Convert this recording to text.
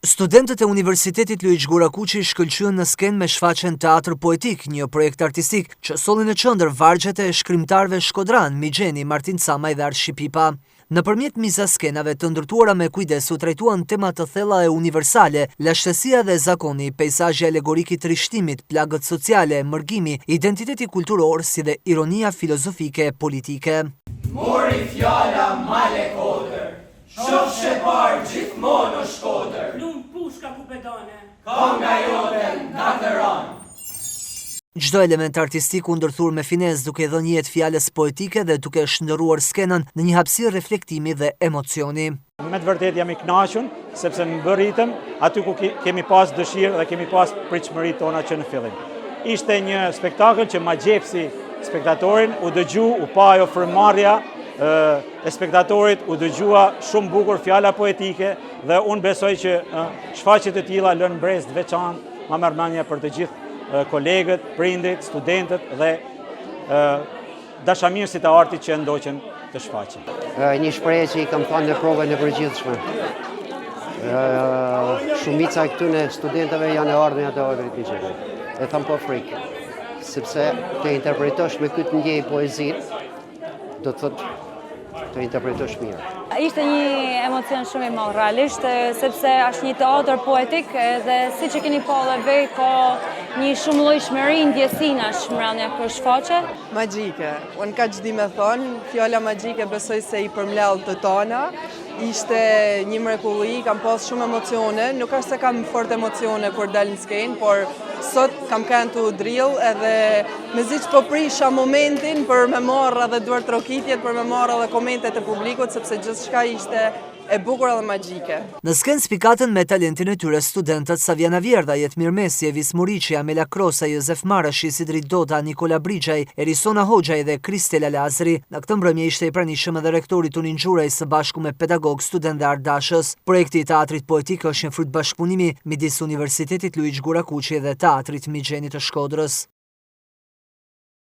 Studentët e Universitetit Luiç Gurakuqi shkëlqyen në skenë me shfaqjen Teatr Poetik, një projekt artistik që solli në qendër vargjet e shkrimtarëve shkodran Migjeni, Martin Camaj dhe Arshi Pipa. Nëpërmjet mizaskenave të ndërtuara me kujdes u trajtuan tema të thella e universale, lashtësia dhe zakoni, peizazhi alegorik i trishtimit, plagët sociale, mërgimi, identiteti kulturor si dhe ironia filozofike e politike. Mori fjala male kodër, shoh shepar gjithmonë o shkodër. Lum pushka ku pedone, Ka nga jote nga Teran. Çdo element artistik u ndërthur me finesë duke dhënë jetë fjalës poetike dhe duke shndërruar skenën në një hapësirë reflektimi dhe emocioni. Me të vërtet jam i kënaqur sepse në bëritëm aty ku kemi pas dëshirë dhe kemi pas pritshmëritë tona që në fillim. Ishte një spektakël që ma gjepsi spektatorin, u dëgju, u pa ajo frymëmarrja e spektatorit, u dëgjua shumë bukur fjala poetike dhe unë besoj që shfaqjet e tilla lënë brez të veçantë, ma merr mendje për të gjithë kolegët, prindit, studentët dhe dashamirësit e artit që ndoqen të shfaqen. Një shprehje që i kam thënë në provën e përgjithshme. Shumica e këtyre studentëve janë e ardhmja të Ojrit Migjenit. E tham po frikë, sepse të interpretosh me këtë ndjej poezinë, do të thotë të interpretosh mirë. Ishte një emocion shumë i madh realisht, sepse është një teatr poetik dhe siç e keni pa edhe ve ka një shumëllojshmëri ndjesinash mbrëmja kësaj shfaqje. Magjike. Unë ka çdi me thonë, fjala magjike besoj se i përmlell të tona. Ishte një mrekulli, kam pas shumë emocione, nuk është se kam fort emocione kur dal në skenë, por sot kam kanë të drill edhe mezi që po prisha momentin për me marrë edhe duart trokitjet, për me marrë edhe komentet e publikut, sepse gjithçka ishte e bukur edhe magjike. Në skenë spikatën me talentin e tyre studentët Saviana Vjerda, Jetmir Mesi, Evis Muriqi, Amela Krosa, Jozef Marashi, Sidrit Dota, Nikola Brigjaj, Erisona Hoxhaj dhe Kristela Lazri. Në këtë mbrëmje ishte i pranishëm edhe rektori Tunin Xhuraj së bashku me pedagog, student dhe ardashës. Projekti i teatrit poetik është një fryt bashkëpunimi midis Universitetit Luiç Gurakuqi dhe Teatrit Migjeni të Shkodrës.